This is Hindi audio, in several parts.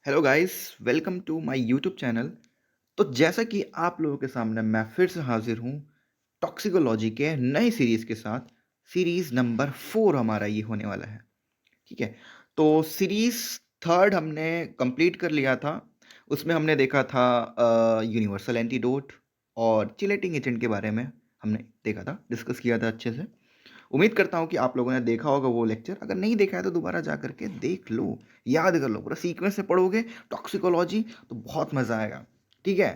Hello guys, welcome to my YouTube channel. तो जैसा कि आप लोगों के सामने मैं फिर से हाजिर हूँ टॉक्सिकोलॉजी के नए सीरीज़ के साथ। सीरीज़ नंबर 4 हमारा ये होने वाला है। ठीक है। तो सीरीज़ थर्ड हमने कंप्लीट कर लिया था। उसमें हमने देखा था यूनिवर्सल एंटीडोट और चिलेटिंग एजेंट के बारे में हमने देखा था, डिस्कस किया था अच्छे से। उम्मीद करता हूँ कि आप लोगों ने देखा होगा वो लेक्चर। अगर नहीं देखा है तो दोबारा जा करके देख लो, याद कर लो, पूरा सीक्वेंस से पढ़ोगे टॉक्सिकोलॉजी तो बहुत मज़ा आएगा। ठीक है।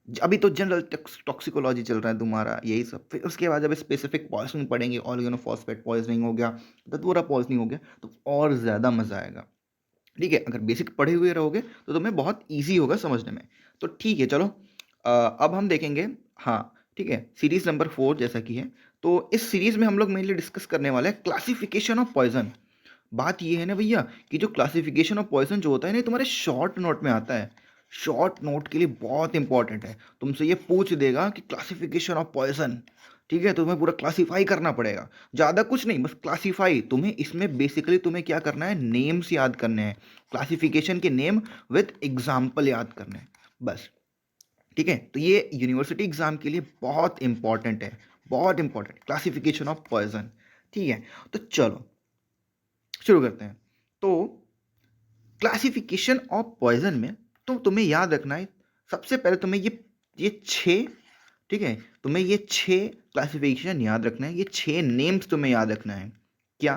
अभी तो जनरल टॉक्सिकोलॉजी चल रहा है तुम्हारा, यही सब। फिर उसके बाद जब स्पेसिफिक पॉइजनिंग पढ़ेंगे, ऑर्गेनोफॉस्फेट पॉइजनिंग हो गया, दतूरा पॉइजनिंग हो गया, तो और ज़्यादा मज़ा आएगा। ठीक है। अगर बेसिक पढ़े हुए रहोगे तो तुम्हें बहुत ईजी होगा समझने में। तो ठीक है, चलो। अब हम देखेंगे। हाँ, ठीक है, सीरीज नंबर 4 जैसा कि है। तो इस सीरीज में हम लोग मेनली डिस्कस करने वाले हैं क्लासिफिकेशन ऑफ पॉइजन। बात ये है ना भैया कि जो क्लासिफिकेशन ऑफ पॉइजन जो होता है ना, ये तुम्हारे शॉर्ट नोट में आता है। शॉर्ट नोट के लिए बहुत इंपॉर्टेंट है। तुमसे ये पूछ देगा कि क्लासिफिकेशन ऑफ पॉइजन। ठीक है, तो तुम्हें पूरा क्लासीफाई करना पड़ेगा। ज़्यादा कुछ नहीं, बस क्लासीफाई। तुम्हें इसमें बेसिकली तुम्हें क्या करना है, नेम्स याद करने हैं। क्लासिफिकेशन के नेम विद एग्जाम्पल याद करने हैं, बस। ठीक है। तो ये यूनिवर्सिटी एग्जाम के लिए बहुत इंपॉर्टेंट है, बहुत इंपॉर्टेंट, क्लासिफिकेशन ऑफ पॉइजन। ठीक है। तो चलो शुरू करते हैं। तो क्लासिफिकेशन ऑफ पॉइजन में तो तुम्हें याद रखना है, सबसे पहले तुम्हें ये छः, ठीक है, तुम्हें ये छः क्लासिफिकेशन याद रखना है। ये छः नेम्स तुम्हें याद रखना है। क्या?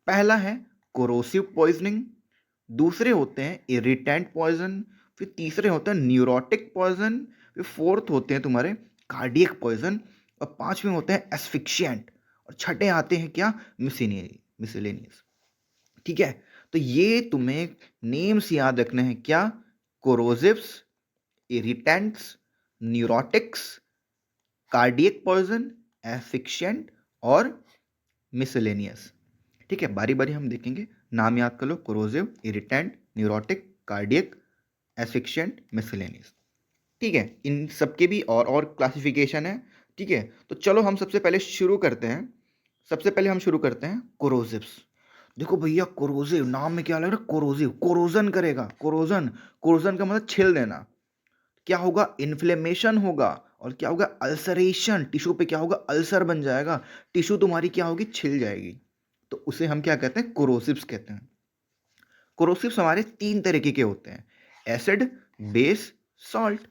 पहला है कोरोसिव पॉइजनिंग, दूसरे होते हैं इरिटेंट पॉइजन, फिर तीसरे होते हैं न्यूरोटिक पॉइजन, फिर फोर्थ होते हैं तुम्हारे कार्डियक पॉइजन, और पांचवें होते हैं एस्फिक्शिएंट, और छठे आते हैं क्या, मिसलेनियस। ठीक है। तो ये तुम्हें नेम्स याद रखने हैं। क्या? कोरोसिव्स, इरिटेंट्स, न्यूरोटिक्स, कार्डियक पॉइजन, एफिक्शिएंट और मिसलेनियस। ठीक है, बारी बारी हम देखेंगे। नाम याद कर लो, corrosive, irritant, neurotic, cardiac, asphyxiant, miscellaneous. ठीक है, इन सबके भी और क्लासिफिकेशन है। ठीक है। तो चलो हम सबसे पहले शुरू करते हैं। सबसे पहले हम शुरू करते हैं कोरोसिव्स। देखो भैया, कोरोसिव नाम में क्या लग रहा है, कोरोसिव, कोरोजन करेगा। कोरोजन, कोरोजन का मतलब छिल देना। क्या होगा, इन्फ्लेमेशन होगा। और क्या होगा, अल्सरेशन, टिश्यू पे क्या होगा, अल्सर बन जाएगा। टिश्यू तुम्हारी क्या होगी, छिल जाएगी। तो उसे हम क्या कहते हैं, कोरोसिव्स कहते हैं। कोरोसिव्स हमारे तीन तरीके के होते हैं, एसिड, बेस, सॉल्ट।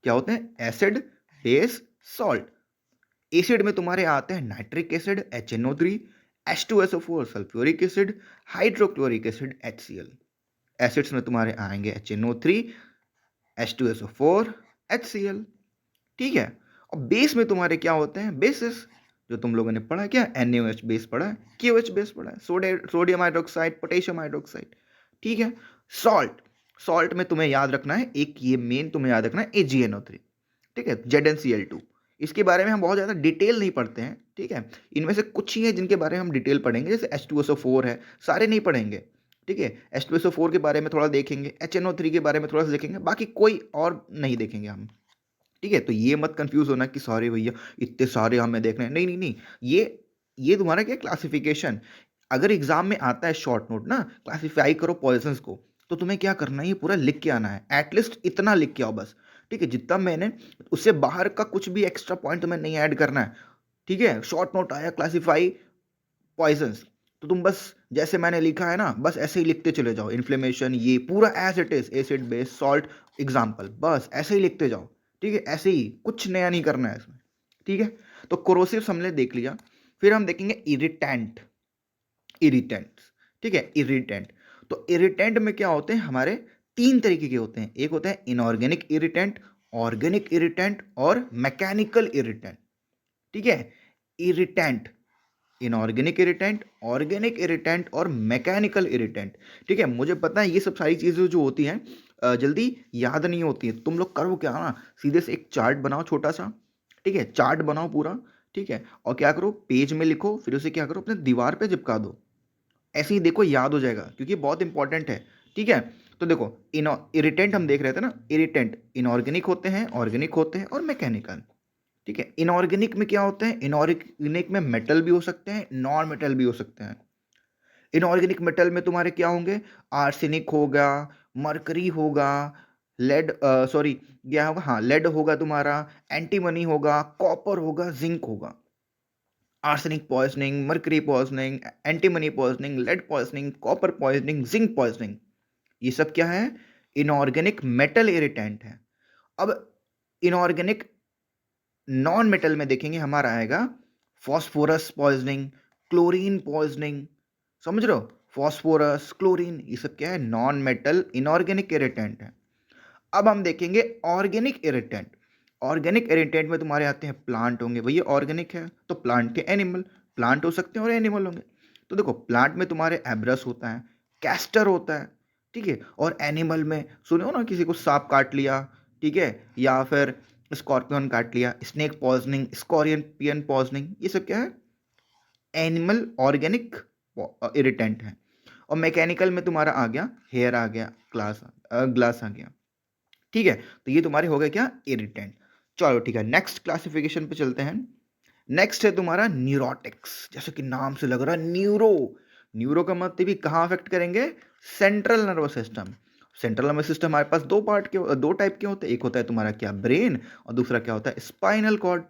क्या होते हैं, एसिड, बेस, सॉल्ट। एसिड में तुम्हारे आते हैं nitric acid HNO3, H2SO4 sulphuric acid, hydrochloric acid HCl। Acids में तुम्हारे आएंगे HNO3, H2SO4, HCl। ठीक है। और बेस में तुम्हारे क्या होते हैं, बेसिस, जो तुम लोगों ने पढ़ा, क्या NaOH बेस पढ़ा है, KOH बेस पढ़ा है, सोडियम हाइड्रोक्साइड, पोटेशियम हाइड्रोक्साइड। ठीक है। सॉल्ट, सॉल्ट में तुम्हें याद रखना है, एक ये मेन तुम्हें याद रखना है, AgNO3। ठीक है, ZnCl2। इसके बारे में हम बहुत ज़्यादा डिटेल नहीं पढ़ते हैं। ठीक है। इनमें से कुछ ही है जिनके बारे में हम डिटेल पढ़ेंगे, जैसे H2SO4 है, सारे नहीं पढ़ेंगे। ठीक है। H2SO4 के बारे में थोड़ा देखेंगे, HNO3 के बारे में थोड़ा सा देखेंगे, बाकी कोई और नहीं देखेंगे हम। ठीक है। तो ये मत कंफ्यूज होना कि सॉरी भैया इतने सारे हमें देख रहे हैं, नहीं नहीं नहीं। ये तुम्हारा क्या, क्लासिफिकेशन। अगर एग्जाम में आता है शॉर्ट नोट ना, क्लासिफाई करो पॉइजन्स को, तो तुम्हें क्या करना है, ये पूरा लिख के आना है, एटलीस्ट इतना लिख के आओ बस। ठीक है, जितना मैंने, उससे बाहर का कुछ भी एक्स्ट्रा पॉइंट तुम्हें नहीं ऐड करना है। ठीक है। शॉर्ट नोट आया क्लासिफाई पॉइजन्स, तो तुम बस जैसे मैंने लिखा है ना, बस ऐसे ही लिखते चले जाओ। इन्फ्लेमेशन, ये पूरा as it is, acid, base, salt, example, बस ऐसे ही लिखते जाओ। ठीक है, ऐसे ही, कुछ नया नहीं करना है इसमें। ठीक है। तो कोरोसिव हमने देख लिया। फिर हम देखेंगे इरिटेंट, इरिटेंट्स। ठीक है, इरिटेंट। तो इरिटेंट में क्या होते हैं, हमारे तीन तरीके के होते हैं। एक होता है इनऑर्गेनिक इरिटेंट, ऑर्गेनिक इरिटेंट और मैकेनिकल इरिटेंट। ठीक है। Irritant, inorganic irritant, organic irritant और मैकेनिकल इरिटेंट। ठीक है। मुझे पता है ये सब सारी चीज़ें जो होती हैं जल्दी याद नहीं होती है। तुम लोग करो क्या ना, सीधे से एक चार्ट बनाओ छोटा सा। ठीक है, चार्ट बनाओ पूरा। ठीक है, और क्या करो, पेज में लिखो, फिर उसे क्या करो, अपने दीवार पे चिपका दो। ऐसे ही देखो, याद हो जाएगा, क्योंकि बहुत इंपॉर्टेंट है। ठीक है। तो देखो, इरिटेंट हम देख रहे थे ना, इरिटेंट इनऑर्गेनिक होते हैं, ऑर्गेनिक होते हैं और मैकेनिकल। ठीक है। इनऑर्गेनिक में क्या होते हैं, इनऑर्गेनिक में मेटल भी हो सकते हैं, नॉन मेटल भी हो सकते हैं। इनऑर्गेनिक मेटल में तुम्हारे क्या होंगे, आर्सेनिक होगा, मरकरी होगा, लेड सॉरी क्या होगा, हाँ लेड होगा तुम्हारा, एंटीमनी होगा, कॉपर होगा, जिंक होगा। Arsenic poisoning, mercury poisoning, antimony poisoning, lead poisoning, copper poisoning, zinc poisoning, ये सब क्या है, इनऑर्गेनिक मेटल इरिटेंट है। अब इनऑर्गेनिक नॉन मेटल में देखेंगे हमारा आएगा फॉस्फोरस पॉइजनिंग, क्लोरीन पॉइजनिंग, समझ रहे हो, फॉस्फोरस, क्लोरीन, ये सब क्या है, नॉन मेटल इनऑर्गेनिक इरिटेंट है। अब हम देखेंगे ऑर्गेनिक इरिटेंट। ऑर्गेनिक इरिटेंट में तुम्हारे आते हैं प्लांट होंगे, भैया ऑर्गेनिक है तो प्लांट के एनिमल, प्लांट हो सकते हैं और एनिमल होंगे। तो देखो प्लांट में तुम्हारे एब्रस होता है, कैस्टर होता है, ठीक है, और एनिमल में सुनो ना, किसी को सांप काट लिया, ठीक है, या फिर स्कॉर्पियन काट लिया, स्नेक पॉइजनिंग, स्कॉर्पियन पॉइजनिंग, ये सब क्या है, एनिमल ऑर्गेनिक इरिटेंट है। और मैकेनिकल में तुम्हारा आ गया हेयर, आ गया ग्लास, ग्लास आ गया, ठीक है। तो ये तुम्हारे हो गए क्या, इरिटेंट। चलो ठीक है, नेक्स्ट क्लासिफिकेशन पे चलते हैं। नेक्स्ट है तुम्हारा न्यूरोटिक्स, जैसे कि नाम से लग रहा है न्यूरो, न्यूरो का मतलब भी कहाँ अफेक्ट करेंगे, central nervous system. Central nervous system हमारे पास दो पार्ट के, दो टाइप के होते हैं, एक होता है तुम्हारा क्या, ब्रेन, और दूसरा क्या होता है, स्पाइनल कॉर्ड,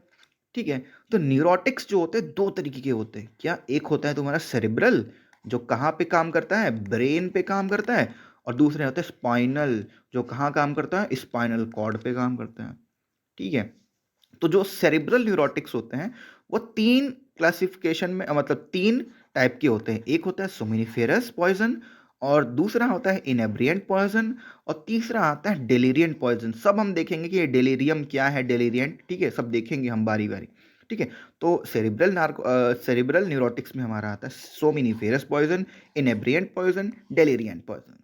ठीक है। तो न्यूरोटिक्स जो होते हैं दो तरीके के होते हैं, क्या, एक होता है तुम्हारा सेरिब्रल, जो कहाँ पे काम करता है, ब्रेन पे काम करता है, और दूसरे होते हैं स्पाइनल, जो कहाँ काम करता है, स्पाइनल कॉर्ड पे काम करता है, ठीक है। तो जो सेरिब्रल न्यूरोटिक्स होते हैं वो तीन क्लासिफिकेशन में, मतलब तीन टाइप के होते हैं, एक होता है सोमिनिफेरस पॉइजन, और दूसरा होता है इनेब्रिएंट पॉइजन, और तीसरा आता है डेलीरियंट पॉइजन। सब हम देखेंगे कि ये डेलीरियम क्या है, डेलीरियंट, ठीक है, सब देखेंगे हम बारी बारी, ठीक है। तो सेरिब्रल न्यूरोटिक्स में हमारा आता है सोमिनिफेरस पॉइजन, इनेब्रिएंट पॉइजन, डेलीरियंट पॉइजन,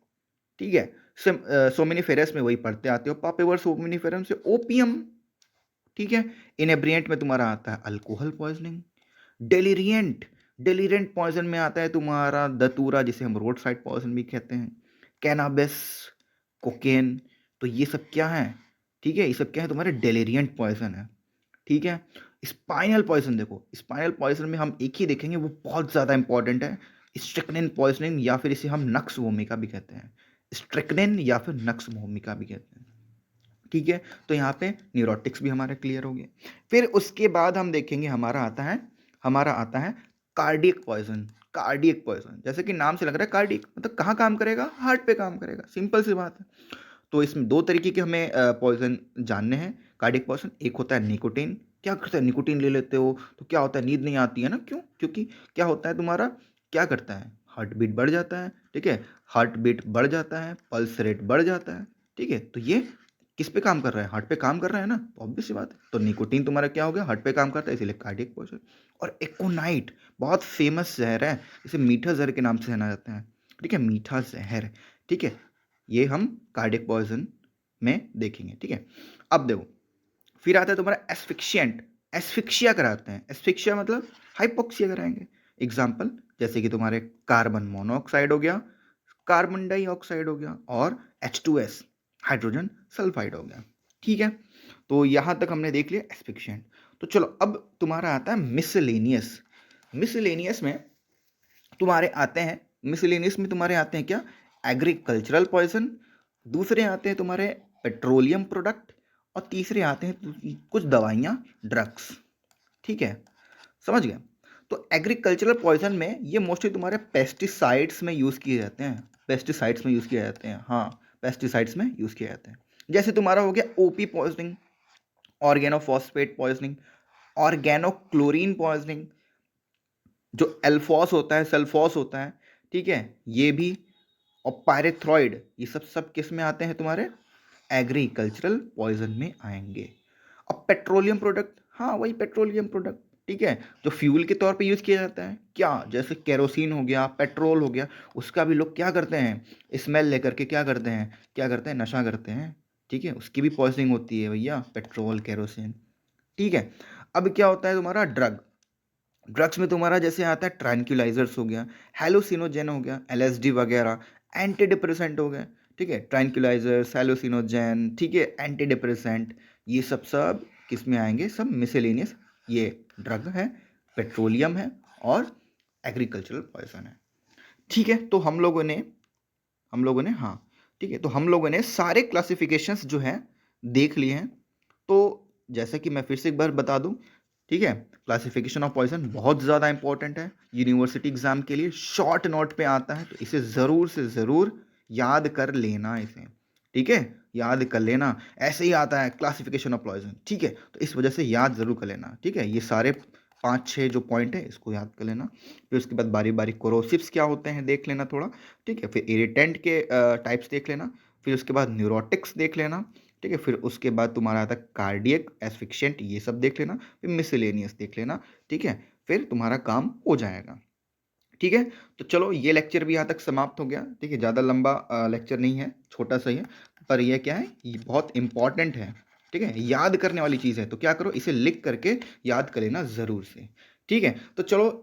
ठीक है। सोमिनिफेरस में वही पढ़ते आते हो, पापेवर सोमिनिफेरम से ओपियम, ठीक है। इनेब्रिएंट में तुम्हारा आता है अल्कोहल पॉइजनिंग। डेलीरियंट, डेलीरियंट पॉइजन में आता है तुम्हारा दतूरा, जिसे हम रोड साइड पॉइजन भी कहते हैं, कैनाबिस, कोकेन। तो ये सब क्या है, ठीक है, ये सब क्या है, तुम्हारे डेलीरियंट पॉइजन है, ठीक है। स्पाइनल पॉइजन देखो, स्पाइनल पॉइजन में हम एक ही देखेंगे, वो बहुत ज़्यादा इंपॉर्टेंट है, स्ट्रिक्निन पॉइजनिंग, या फिर इसे हम नक्स भूमिका भी कहते हैं, स्ट्रिक्निन या फिर नक्स भूमिका भी कहते हैं, ठीक है। तो यहाँ पे न्यूरोटिक्स भी हमारे क्लियर हो गए। फिर उसके बाद हम देखेंगे हमारा आता है कार्डियक पॉइजन। कार्डियक पॉइजन जैसे कि नाम से लग रहा है, कार्डियक मतलब कहाँ काम करेगा, हार्ट पे काम करेगा, सिंपल सी बात है। तो इसमें दो तरीके के हमें पॉइजन जानने हैं, कार्डियक पॉइजन। एक होता है निकोटीन, क्या करता है, निकोटीन ले लेते हो तो क्या होता है, नींद नहीं आती है ना, क्यों, क्योंकि क्या होता है तुम्हारा, क्या करता है, हार्ट बीट बढ़ जाता है, ठीक है, हार्ट बीट बढ़ जाता है, पल्स रेट बढ़ जाता है, ठीक है। तो ये किस पे काम कर रहा है, हार्ट पे काम कर रहा है ना, ऑब्वियस सी बात है। तो निकोटीन तुम्हारा क्या हो गया, हार्ट पे काम करता है, इसीलिए कार्डियक पॉइजन। और एकोनाइट बहुत फेमस जहर है, इसे मीठा जहर के नाम से जाना जाता है, ठीक है, मीठा जहर, ठीक है। ये हम कार्डियक पॉइजन में देखेंगे, ठीक है। अब देखो फिर आता है तुम्हारा एस्फिक्शिएंट, एस्फिक्सिया कराते हैं, एस्फिक्सिया मतलब हाइपोक्सिया कराएंगे। एग्जाम्पल जैसे कि तुम्हारे कार्बन मोनोऑक्साइड हो गया, कार्बन डाइऑक्साइड हो गया, और H2S हाइड्रोजन सल्फाइड हो गया, ठीक है। तो यहां तक हमने देख लिया एस्फिक्शिएंट। तो चलो अब तुम्हारा आता है मिसलेनियस। मिसलेनियस में तुम्हारे आते हैं, मिसलेनियस में तुम्हारे आते हैं क्या, एग्रीकल्चरल पॉइजन, दूसरे आते हैं तुम्हारे पेट्रोलियम प्रोडक्ट, और तीसरे आते हैं कुछ दवाइयाँ, ड्रग्स, ठीक है, समझ गए। तो एग्रीकल्चरल पॉइजन में ये मोस्टली तुम्हारे पेस्टिसाइड्स में यूज़ किए जाते हैं, पेस्टिसाइड्स में यूज़ किए जाते हैं, हाँ पेस्टिसाइड्स में यूज़ किए जाते हैं। जैसे तुम्हारा हो गया OP poisoning, organophosphate poisoning, organochlorine poisoning, जो एल्फॉस होता है, सल्फॉस होता है, ठीक है, ये भी, और पायरेथ्रॉइड, ये सब सब किस में आते हैं, तुम्हारे एग्रीकल्चरल पॉइजन में आएंगे। अब पेट्रोलियम प्रोडक्ट, हाँ वही पेट्रोलियम प्रोडक्ट, ठीक है, जो फ्यूल के तौर पे यूज़ किया जाता है, क्या, जैसे केरोसिन हो गया, पेट्रोल हो गया, उसका भी लोग क्या करते हैं, स्मेल लेकर के क्या करते हैं, क्या करते हैं, नशा करते हैं, ठीक है, उसकी भी पॉइजनिंग होती है भैया, पेट्रोल, केरोसिन, ठीक है। अब क्या होता है तुम्हारा ड्रग, ड्रग्स में तुम्हारा जैसे आता है ट्रैंक्विलाइजर्स हो गया, हेलोसिनोजेन हो गया, एलएसडी वगैरह, एंटी डिप्रेसेंट हो गए, ठीक है, ट्रैंक्विलाइजर्स, हेलोसिनोजेन, ठीक है, एंटी डिप्रेसेंट, ये सब सब किस में आएंगे, सब मिसेलेनियस, ये ड्रग है, पेट्रोलियम है, और एग्रीकल्चरल पॉइजन है। ठीक है, तो हम लोगों ने हाँ, ठीक है, तो हम लोगों ने सारे क्लासिफिकेशंस जो हैं देख लिए हैं। तो जैसा कि मैं फिर से एक बार बता दूं, ठीक है, क्लासिफिकेशन ऑफ पॉइजन बहुत ज़्यादा इंपॉर्टेंट है यूनिवर्सिटी एग्जाम के लिए, शॉर्ट नोट पे आता है, तो इसे ज़रूर से ज़रूर याद कर लेना इसे, ठीक है, याद कर लेना। ऐसे ही आता है क्लासिफिकेशन ऑफ पॉइजन, ठीक है, तो इस वजह से याद ज़रूर कर लेना, ठीक है, ये सारे 5-6 जो पॉइंट है इसको याद कर लेना। फिर उसके बाद बारी बारी कोरोसिव्स क्या होते हैं देख लेना थोड़ा, ठीक है, फिर इरिटेंट के टाइप्स देख लेना, फिर उसके बाद न्यूरोटिक्स देख लेना, ठीक है, फिर उसके बाद तुम्हारा आता है कार्डियक एस्फिक्शिएंट, ये सब देख लेना, फिर मिसलेनियस देख लेना, ठीक है, फिर तुम्हारा काम हो जाएगा। ठीक है, तो चलो ये लेक्चर भी यहाँ तक समाप्त हो गया, ठीक है, ज़्यादा लंबा लेक्चर नहीं है, छोटा सा ही है, पर ये क्या है, ये बहुत इंपॉर्टेंट है, ठीक है, याद करने वाली चीज़ है, तो क्या करो, इसे लिख करके याद कर लेना ज़रूर से। ठीक है, तो चलो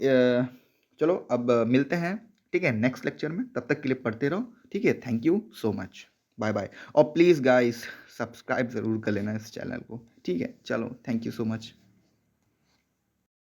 चलो अब मिलते हैं, ठीक है, नेक्स्ट लेक्चर में, तब तक के लिए पढ़ते रहो, ठीक है, thank you so much, bye bye, और प्लीज़ गाइस सब्सक्राइब ज़रूर कर लेना इस चैनल को, ठीक है, चलो थैंक यू सो मच।